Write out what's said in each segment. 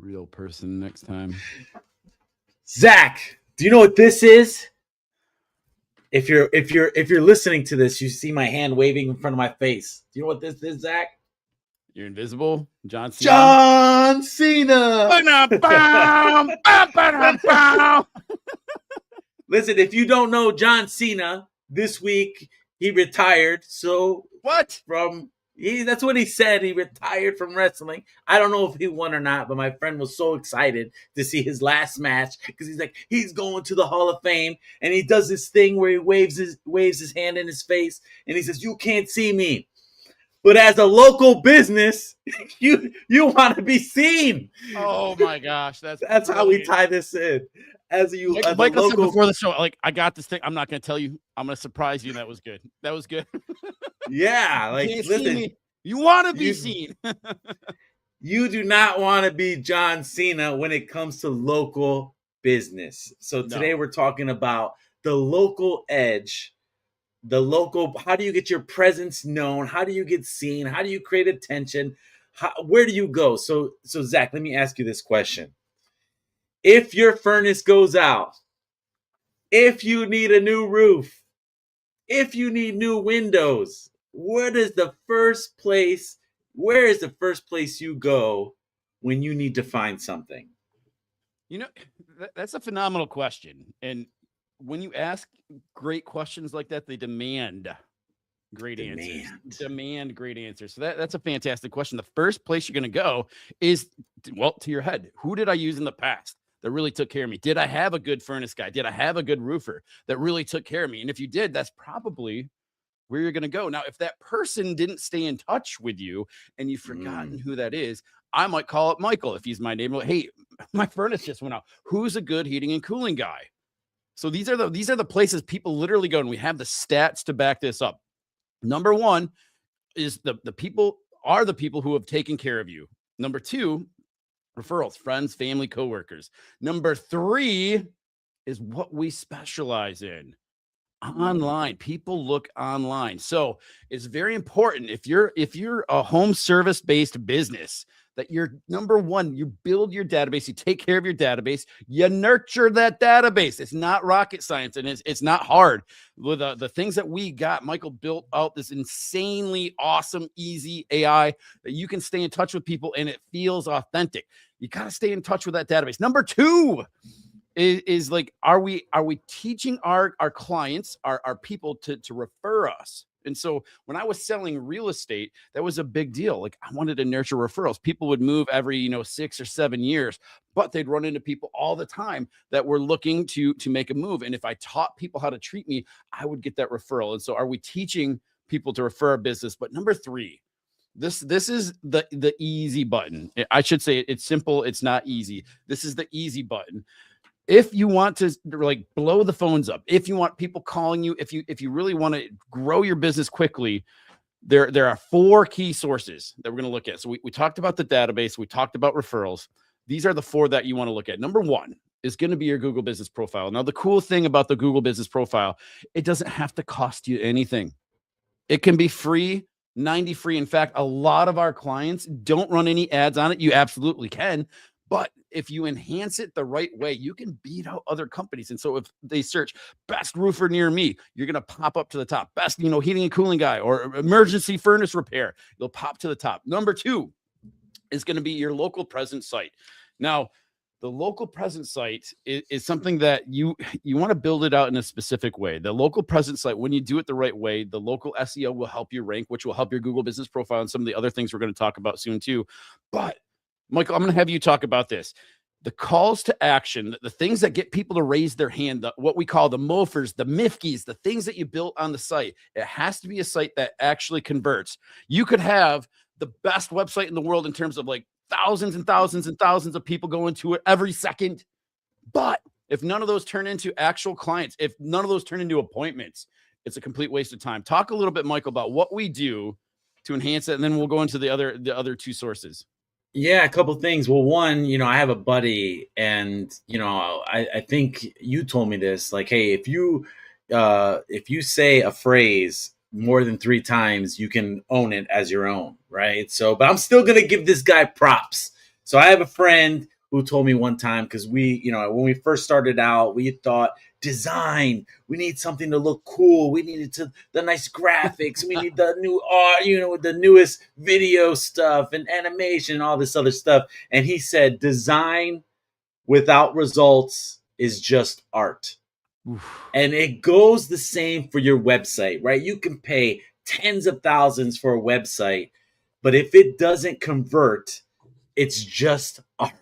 real person next time. Zach, do you know what this is? If you're listening to this, you see my hand waving in front of my face. Do you know what this is, Zach? You're invisible, John Cena. John Cena. Listen, if you don't know John Cena, this week he retired. So what? That's what he said. He retired from wrestling. I don't know if he won or not, but my friend was so excited to see his last match because he's like, he's going to the Hall of Fame, and he does this thing where he waves his hand in his face, and he says, "You can't see me." But as a local business, you want to be seen. Oh my gosh, that's how we tie this in. Michael said before the show, like, I got this thing. I'm not going to tell you. I'm going to surprise you. That was good. Yeah, like, listen, you want to be seen. You do not want to be John Cena when it comes to local business. So today we're talking about the local edge. How do you get your presence known? How do you get seen? How do you create attention? Where do you go? So Zach, let me ask you this question. If your furnace goes out, if you need a new roof, if you need new windows, where is the first place you go when you need to find something? You know, that's a phenomenal question. And when you ask great questions like that, they demand great answers. Demand great answers. So that's a fantastic question. The first place you're going to go is, to your head. Who did I use in the past that really took care of me? Did I have a good furnace guy? Did I have a good roofer that really took care of me? And if you did, that's probably where you're going to go. Now, if that person didn't stay in touch with you and you've forgotten who that is, I might call up Michael if he's my neighbor. Hey, my furnace just went out. Who's a good heating and cooling guy? So these are the places people literally go, and we have the stats to back this up. Number one is the people who have taken care of you. Number two, referrals, friends, family, coworkers. Number three is what we specialize in. Online. People look online. So it's very important if you're a home service based business that you're number one, you build your database, you take care of your database, you nurture that database. It's not rocket science, and it's not hard. With the things that we got, Michael built out this insanely awesome, easy AI that you can stay in touch with people and it feels authentic. You got to stay in touch with that database. Number two is like, are we teaching our clients, our people to refer us? And so when I was selling real estate, that was a big deal. Like, I wanted to nurture referrals. People would move every 6 or 7 years, but they'd run into people all the time that were looking to make a move. And if I taught people how to treat me, I would get that referral. And so are we teaching people to refer a business? But number three, this is the easy button. I should say it's simple. It's not easy. This is the easy button. If you want to like blow the phones up, if you want people calling you, if you really want to grow your business quickly, there are 4 key sources that we're going to look at. So we talked about the database. We talked about referrals. These are the 4 that you want to look at. Number 1 is going to be your Google Business Profile. Now, the cool thing about the Google Business Profile, it doesn't have to cost you anything. It can be free, 90 free. In fact, a lot of our clients don't run any ads on it. You absolutely can. But if you enhance it the right way, you can beat out other companies. And so if they search best roofer near me, you're going to pop up to the top. Best, heating and cooling guy or emergency furnace repair, you'll pop to the top. Number 2 is going to be your local presence site. Now, the local presence site is something that you want to build it out in a specific way. The local presence site, when you do it the right way, the local SEO will help you rank, which will help your Google Business Profile and some of the other things we're going to talk about soon too. But Michael, I'm going to have you talk about this. The calls to action, the things that get people to raise their hand, what we call the MOFers, the MIFKIs, the things that you built on the site. It has to be a site that actually converts. You could have the best website in the world in terms of like thousands and thousands and thousands of people going to it every second. But if none of those turn into actual clients, if none of those turn into appointments, it's a complete waste of time. Talk a little bit, Michael, about what we do to enhance it, and then we'll go into the other 2 sources. Yeah, a couple things. Well, one, I have a buddy, and I think you told me this. Like, hey, if you say a phrase more than 3 times, you can own it as your own, right? So, but I'm still gonna give this guy props. So I have a friend who told me one time, because we, when we first started out, we thought design, we need something to look cool, we needed the nice graphics, we need the new art, the newest video stuff and animation and all this other stuff. And he said, design without results is just art. Oof. And it goes the same for your website, right? You can pay tens of thousands for a website, but if it doesn't convert, it's just art,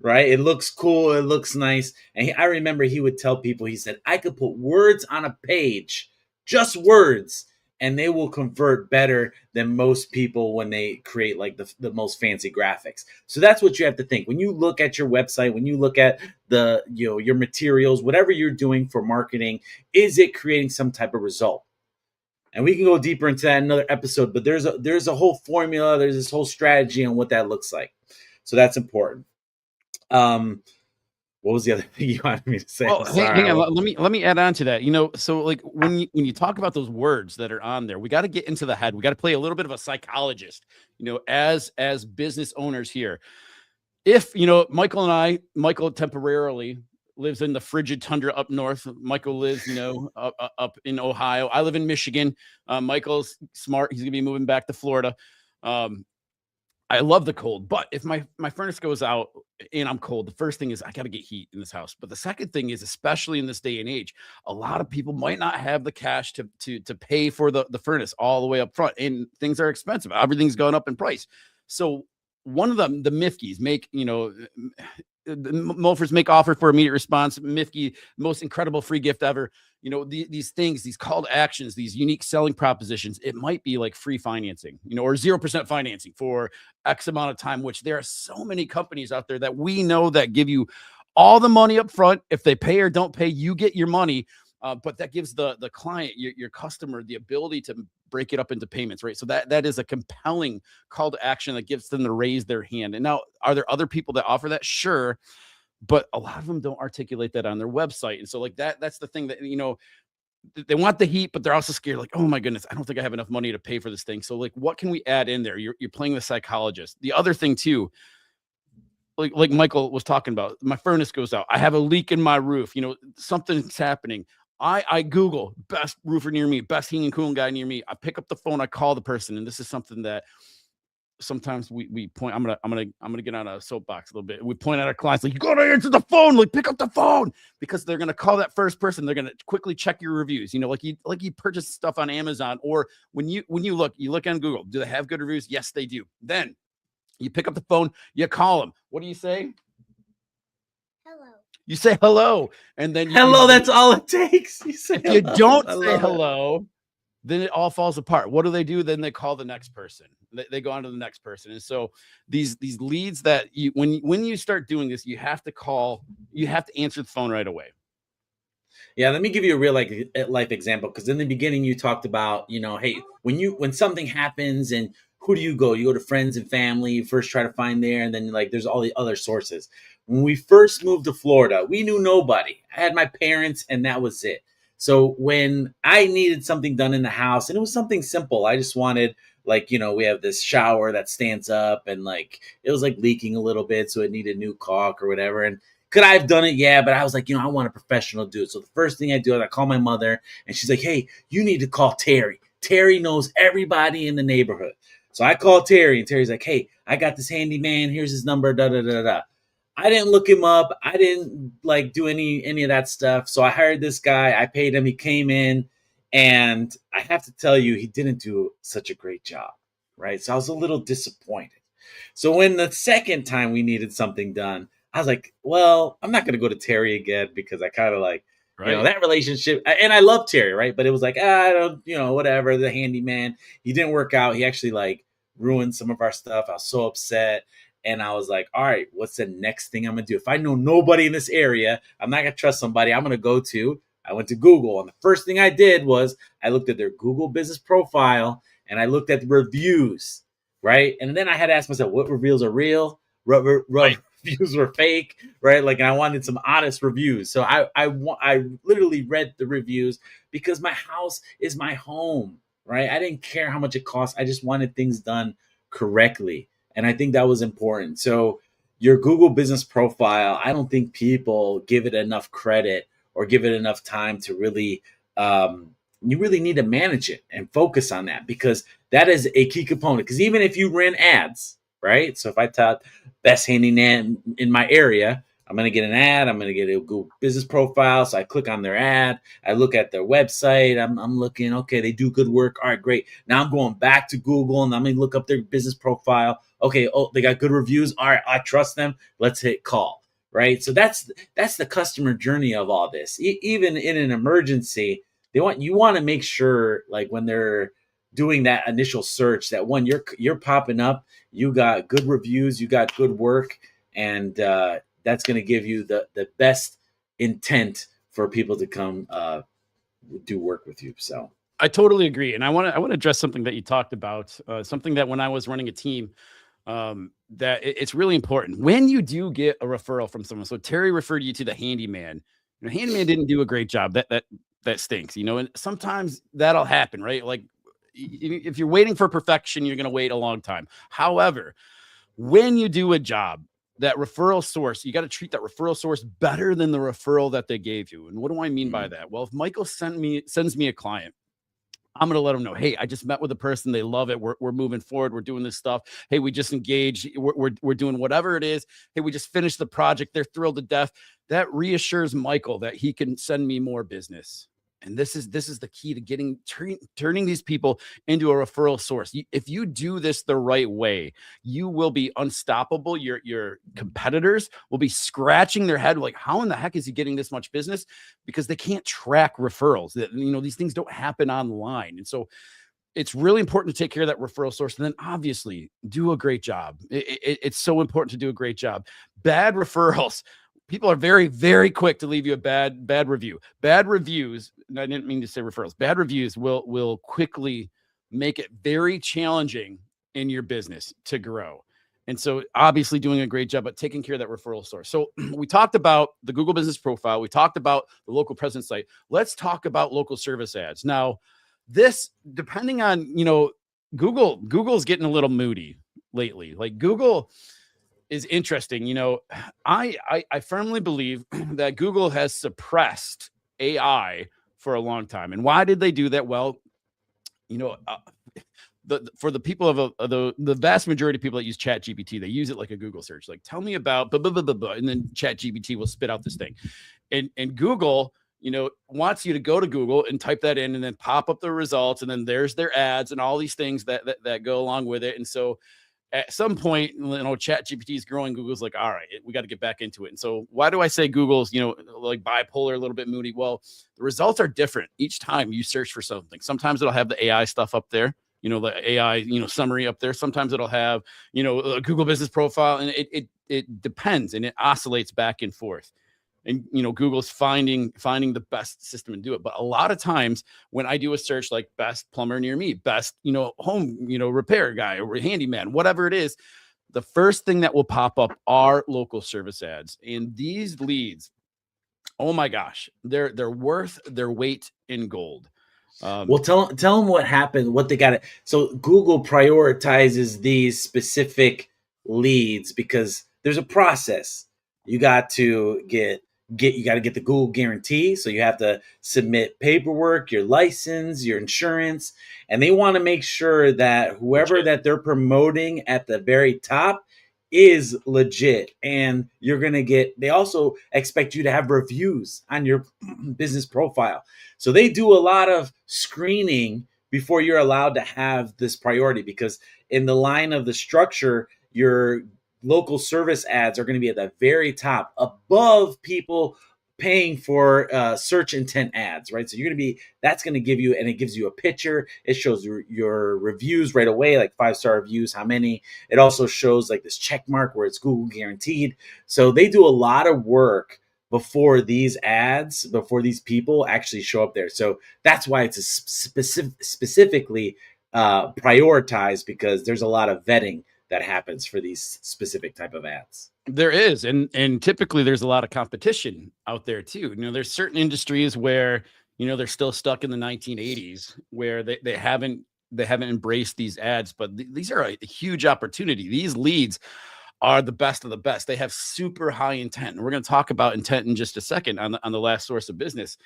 right? It looks cool, it looks nice. And I remember he would tell people, he said, I could put words on a page, just words, and they will convert better than most people when they create like the most fancy graphics. So that's what you have to think. When you look at your website, when you look at your materials, whatever you're doing for marketing, is it creating some type of result? And we can go deeper into that in another episode, but there's a whole formula, there's this whole strategy on what that looks like. So that's important. What was the other thing you wanted me to say? Well, hang on. Let me add on to that. So like when you talk about those words that are on there, we got to get into the head. We got to play a little bit of a psychologist, as business owners here. If, Michael temporarily lives in the frigid tundra up north. Michael lives, up in Ohio. I live in Michigan. Michael's smart. He's going to be moving back to Florida. I love the cold, but if my furnace goes out and I'm cold, the first thing is I got to get heat in this house. But the second thing is, especially in this day and age, a lot of people might not have the cash to pay for the furnace all the way up front, and things are expensive. Everything's gone up in price. So one of the Mifkeys make, Mulfers make offer for immediate response. Mifke, most incredible free gift ever. These things, these call to actions, these unique selling propositions. It might be like free financing, or 0% financing for X amount of time, which there are so many companies out there that we know that give you all the money up front. If they pay or don't pay, you get your money. But that gives the client, your customer, the ability to break it up into payments, right? So that is a compelling call to action that gives them to raise their hand. And now, are there other people that offer that? Sure. But a lot of them don't articulate that on their website. And so like that's the thing that, they want the heat, but they're also scared. Like, oh my goodness, I don't think I have enough money to pay for this thing. So like, what can we add in there? You're playing the psychologist. The other thing too, like Michael was talking about, my furnace goes out. I have a leak in my roof. Something's happening. I Google best roofer near me, best heating and cooling guy near me. I pick up the phone, I call the person, and this is something that sometimes we point. I'm gonna get on a soapbox a little bit. We point at our clients like, you gotta answer the phone, like pick up the phone, because they're gonna call that first person. They're gonna quickly check your reviews. Like you purchase stuff on Amazon, or when you look on Google, do they have good reviews? Yes, they do. Then you pick up the phone, you call them. What do you say? You say hello, and then hello. That's all it takes. If you don't say hello, then it all falls apart. What do? Then they call the next person. They go on to the next person. And so these leads that when you start doing this, you have to answer the phone right away. Yeah, let me give you a real life example, because in the beginning you talked about, hey, when something happens, and who do you go? You go to friends and family. You first try to find there, and then like there's all the other sources. When we first moved to Florida, we knew nobody. I had my parents, and that was it. So when I needed something done in the house, and it was something simple, I just wanted, like, we have this shower that stands up, and like it was like leaking a little bit, so it needed new caulk or whatever. And could I have done it? Yeah, but I was like, I want a professional to do it. So the first thing I do is I call my mother, and she's like, hey, you need to call Terry. Terry knows everybody in the neighborhood. So I call Terry, and Terry's like, hey, I got this handyman. Here's his number, da-da-da-da. I didn't look him up. I didn't like do any of that stuff. So I hired this guy. I paid him. He came in, and I have to tell you, he didn't do such a great job, right? So I was a little disappointed. So when the second time we needed something done, I was like, well, I'm not going to go to Terry again, because I kind of like, right, that relationship. And I love Terry, right? But it was like, I don't, whatever, the handyman. He didn't work out. He actually like ruined some of our stuff. I was so upset. And I was like, all right, what's the next thing I'm going to do? If I know nobody in this area, I'm not going to trust somebody. I went to Google. And the first thing I did was I looked at their Google business profile, and I looked at the reviews, right? And then I had to ask myself, what reviews are real? Reviews were fake, right? Like, I wanted some honest reviews. So I literally read the reviews, because my house is my home, right? I didn't care how much it cost. I just wanted things done correctly. And I think that was important. So, your Google business profile, I don't think people give it enough credit or give it enough time to really, you really need to manage it and focus on that, because that is a key component. Because even if you ran ads, right? So if I taught best handyman in my area, I'm going to get an ad. I'm going to get a Google business profile. So I click on their ad. I look at their website. I'm looking, okay, they do good work. All right, great. Now I'm going back to Google and I'm going to look up their business profile. Okay, oh, they got good reviews. All right, I trust them. Let's hit call, right? So that's the customer journey of all this. Even in an emergency, you want to make sure, like when they're doing that initial search, that one, you're popping up, you got good reviews, you got good work, and that's going to give you the best intent for people to come do work with you. So I totally agree, and I want to address something that you talked about, something that when I was running a team, that it's really important when you do get a referral from someone. So Terry referred you to the handyman. Handyman didn't do a great job. That stinks, and sometimes that'll happen, right? Like if you're waiting for perfection, you're going to wait a long time. However, when you do a job, that referral source, you got to treat that referral source better than the referral that they gave you. And what do I mean by that? Well, if Michael sends me a client, I'm going to let them know, hey, I just met with a person. They love it. We're moving forward. We're doing this stuff. Hey, we just engaged. We're doing whatever it is. Hey, we just finished the project. They're thrilled to death. That reassures Michael that he can send me more business. And this is the key to turning these people into a referral source. If you do this the right way, you will be unstoppable. Your competitors will be scratching their head like, how in the heck is he getting this much business? Because they can't track referrals. These things don't happen online. And so it's really important to take care of that referral source, and then obviously do a great job. It's so important to do a great job. Bad referrals, people are very, very quick to leave you a bad review. Bad reviews, and I didn't mean to say referrals, bad reviews will quickly make it very challenging in your business to grow. And so obviously doing a great job at taking care of that referral source. So we talked about the Google business profile. We talked about the local presence site. Let's talk about local service ads. Now, this, depending on, Google's getting a little moody lately. Like Google is interesting. I firmly believe that Google has suppressed AI for a long time. And why did they do that? Well, for the people the vast majority of people that use Chat GPT, they use it like a Google search. Like, tell me about blah, blah, blah, blah, blah, and then Chat GPT will spit out this thing. And Google, wants you to go to Google and type that in and then pop up the results. And then there's their ads and all these things that go along with it. And so at some point, Chat GPT is growing. Google's like, all right, we got to get back into it. And so why do I say Google's, like bipolar, a little bit moody? Well, the results are different each time you search for something. Sometimes it'll have the AI stuff up there, the AI, summary up there. Sometimes it'll have, a Google business profile, and it depends, and it oscillates back and forth. And Google's finding the best system to do it. But a lot of times when I do a search like best plumber near me, best home repair guy or handyman, whatever it is, the first thing that will pop up are local service ads. And these leads, oh my gosh, they're worth their weight in gold. Well, tell them what happened, what they got. So Google prioritizes these specific leads because there's a process. You got to get the Google guarantee. So you have to submit paperwork, your license, your insurance, and they want to make sure that whoever that they're promoting at the very top is legit. And they also expect you to have reviews on your business profile. So they do a lot of screening before you're allowed to have this priority, because in the line of the structure, your local service ads are going to be at the very top, above people paying for search intent ads, right? So that's going to give you, and it gives you a picture. It shows your reviews right away, like 5-star reviews, how many. It also shows like this check mark where it's Google guaranteed. So they do a lot of work before these people actually show up there. So that's why it's specifically prioritized, because there's a lot of vetting that happens for these specific type of ads. There is, and typically there's a lot of competition out there too. There's certain industries where they're still stuck in the 1980s, where they haven't embraced these ads, but these are a huge opportunity. These leads are the best of the best. They have super high intent. And we're going to talk about intent in just a second on the last source of business.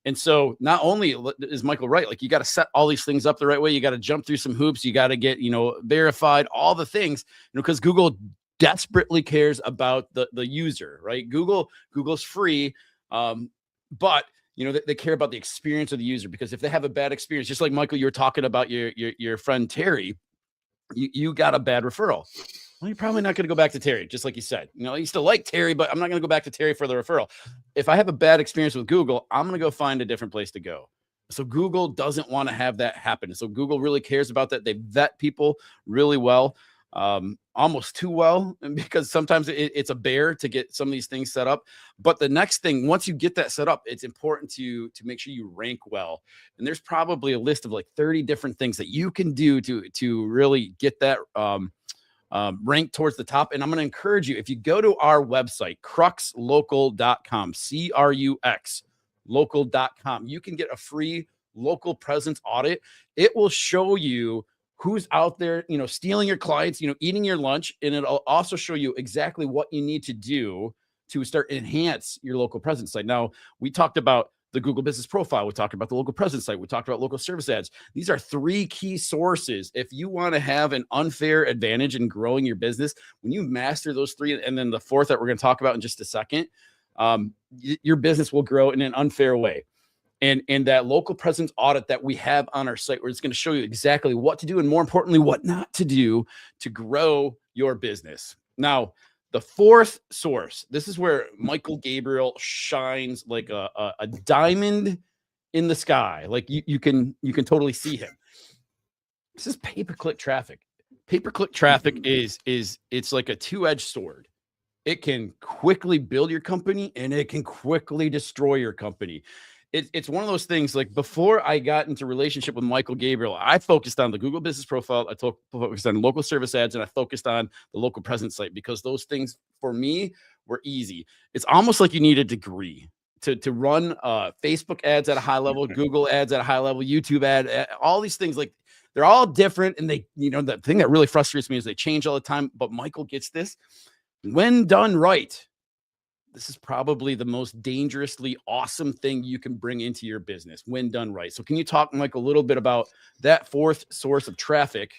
And so not only is Michael right, like you got to set all these things up the right way. You got to jump through some hoops. You got to get, verified, all the things, because Google desperately cares about the user, right? Google's free. But they care about the experience of the user, because if they have a bad experience, just like Michael, you were talking about your friend Terry, you got a bad referral. Well, you're probably not going to go back to Terry, just like you said. You still like Terry, but I'm not going to go back to Terry for the referral. If I have a bad experience with Google, I'm going to go find a different place to go. So Google doesn't want to have that happen. So Google really cares about that. They vet people really well, almost too well, because sometimes it's a bear to get some of these things set up. But the next thing, once you get that set up, it's important to make sure you rank well. And there's probably a list of like 30 different things that you can do to really get that ranked towards the top. And I'm going to encourage you, if you go to our website, cruxlocal.com, CRUX local.com, you can get a free local presence audit. It will show you who's out there, stealing your clients, eating your lunch. And it'll also show you exactly what you need to do to start enhance your local presence site. Now, we talked about the Google Business Profile. We talked about the local presence site. We talked about local service ads. These are 3 key sources. If you want to have an unfair advantage in growing your business, when you master those 3, and then the 4th that we're going to talk about in just a second, your business will grow in an unfair way. And that local presence audit that we have on our site, where it's going to show you exactly what to do, and more importantly, what not to do to grow your business. Now, the 4th source, this is where Michael Gabriel shines like a diamond in the sky. Like you can totally see him. This is pay-per-click traffic. Pay-per-click traffic is it's like a 2-edged sword. It can quickly build your company, and it can quickly destroy your company. It's one of those things. Like, before I got into relationship with Michael Gabriel, I focused on the Google Business Profile. I focused on local service ads, and I focused on the local presence site, because those things for me were easy. It's almost like you need a degree to run Facebook ads at a high level, Google ads at a high level, YouTube all these things. Like, they're all different. And they, the thing that really frustrates me is they change all the time. But Michael gets this. When done right, this is probably the most dangerously awesome thing you can bring into your business when done right. So can you talk, Mike, a little bit about that 4th source of traffic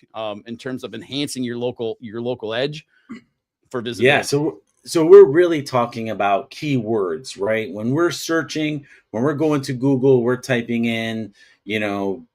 in terms of enhancing your local edge for visibility? Yeah. So we're really talking about keywords, right? When we're searching, when we're going to Google, we're typing in,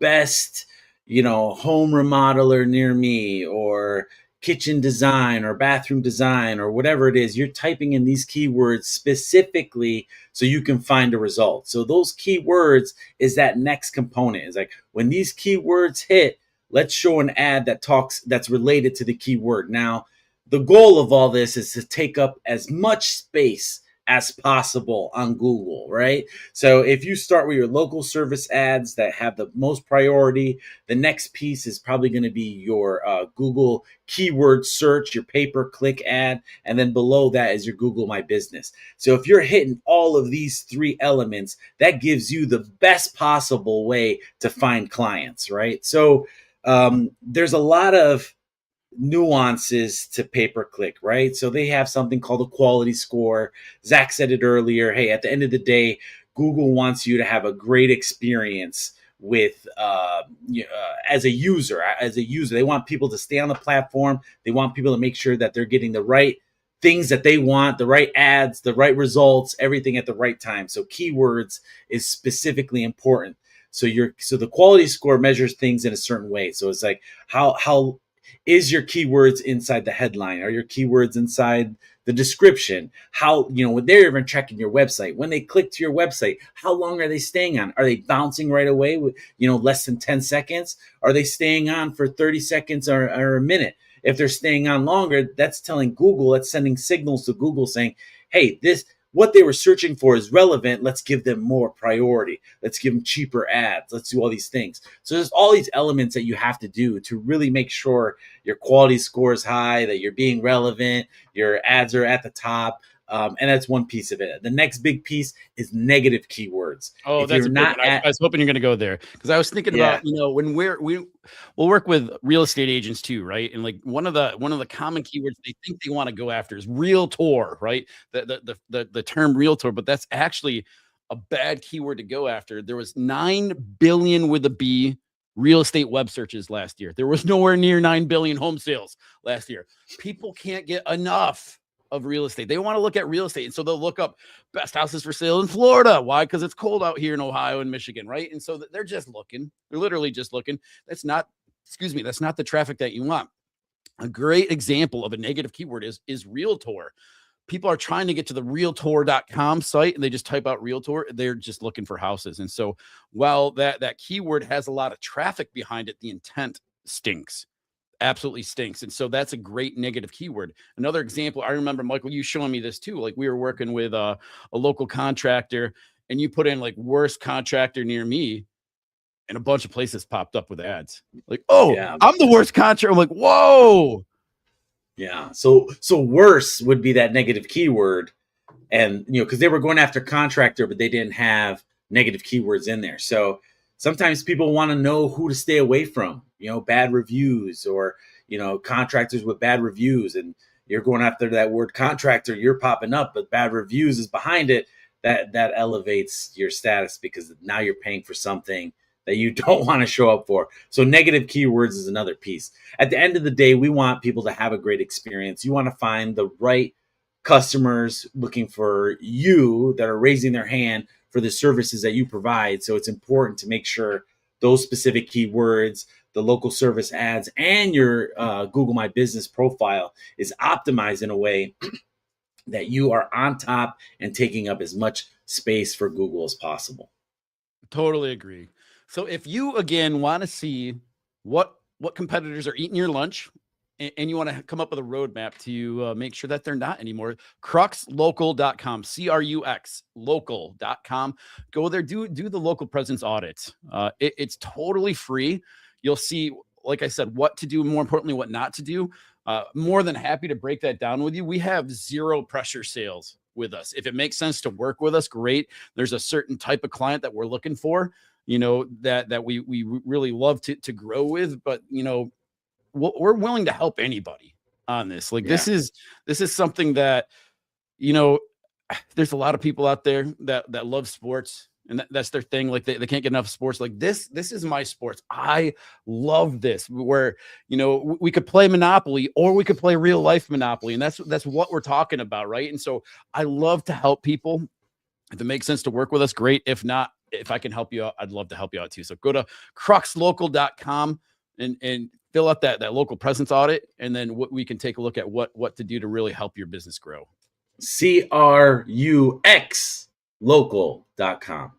best, home remodeler near me, or kitchen design, or bathroom design, or whatever it is. You're typing in these keywords specifically so you can find a result. So those keywords is that next component. It's like, when these keywords hit, let's show an ad that's related to the keyword. Now, the goal of all this is to take up as much space as possible on Google, right? So if you start with your local service ads that have the most priority, the next piece is probably going to be your Google keyword search, your pay-per-click ad, and then below that is your Google My Business. So if you're hitting all of these 3 elements, that gives you the best possible way to find clients, right? So there's a lot of nuances to pay-per-click, right? So they have something called a quality score. Zach said it earlier. Hey, at the end of the day, Google wants you to have a great experience with as a user. They want people to stay on the platform. They want people to make sure that they're getting the right things that they want, the right ads, the right results, everything at the right time. So keywords is specifically important. So the quality score measures things in a certain way. So it's like, how is your keywords inside the headline? Are your keywords inside the description? How, when they're even checking your website, when they click to your website, how long are they staying on? Are they bouncing right away with, less than 10 seconds? Are they staying on for 30 seconds or a minute? If they're staying on longer, that's telling Google, that's sending signals to Google saying, hey, what they were searching for is relevant. Let's give them more priority. Let's give them cheaper ads. Let's do all these things. So there's all these elements that you have to do to really make sure your quality score is high, that you're being relevant, your ads are at the top. And that's one piece of it. The next big piece is negative keywords. Oh, If that's you're a good not one. I was hoping you're going to go there because I was thinking about, when we'll work with real estate agents too, right? And like one of the common keywords they think they want to go after is realtor, right? The term realtor, but that's actually a bad keyword to go after. There was 9 billion with a B real estate web searches last year. There was nowhere near 9 billion home sales last year. People can't get enough of real estate. They want to look at real estate. And so they'll look up best houses for sale in Florida. Why? Because it's cold out here in Ohio and Michigan, right? And so they're just looking. They're literally just looking. That's not the traffic that you want. A great example of a negative keyword is realtor. People are trying to get to the realtor.com site and they just type out realtor. They're just looking for houses. And so while that keyword has a lot of traffic behind it, the intent stinks. Absolutely stinks. And so that's a great negative keyword. Another example, I remember, Michael, you showing me this too. Like we were working with a local contractor and you put in like worst contractor near me and a bunch of places popped up with ads. Like, oh, yeah, I'm the worst contractor. I'm like, whoa. Yeah. So worse would be that negative keyword. And, because they were going after contractor, but they didn't have negative keywords in there. So sometimes people want to know who to stay away from, bad reviews or, contractors with bad reviews. And you're going after that word contractor, you're popping up, but bad reviews is behind it. That elevates your status because now you're paying for something that you don't want to show up for. So negative keywords is another piece. At the end of the day, we want people to have a great experience. You want to find the right customers looking for you that are raising their hand for the services that you provide. So it's important to make sure those specific keywords, the local service ads, and your Google My Business profile is optimized in a way that you are on top and taking up as much space for Google as possible. Totally agree. So if you, again, want to see what competitors are eating your lunch and you want to come up with a roadmap to make sure that they're not anymore, cruxlocal.com, CRUX local.com. Go there, do the local presence audit. It's totally free. You'll see, like I said, what to do, more importantly, what not to do. More than happy to break that down with you. We have zero pressure sales with us. If it makes sense to work with us, great. There's a certain type of client that we're looking for, that we really love to grow with, but we're willing to help anybody on this. Like this is something that, there's a lot of people out there that love sports and that's their thing. Like they can't get enough sports. Like this is my sports. I love this, where, we could play Monopoly or we could play real life Monopoly. And that's what we're talking about. Right. And so I love to help people. If it makes sense to work with us, great. If not, if I can help you out, I'd love to help you out too. So go to cruxlocal.com and fill out that local presence audit. And then we can take a look at what to do to really help your business grow. CRUX local.com.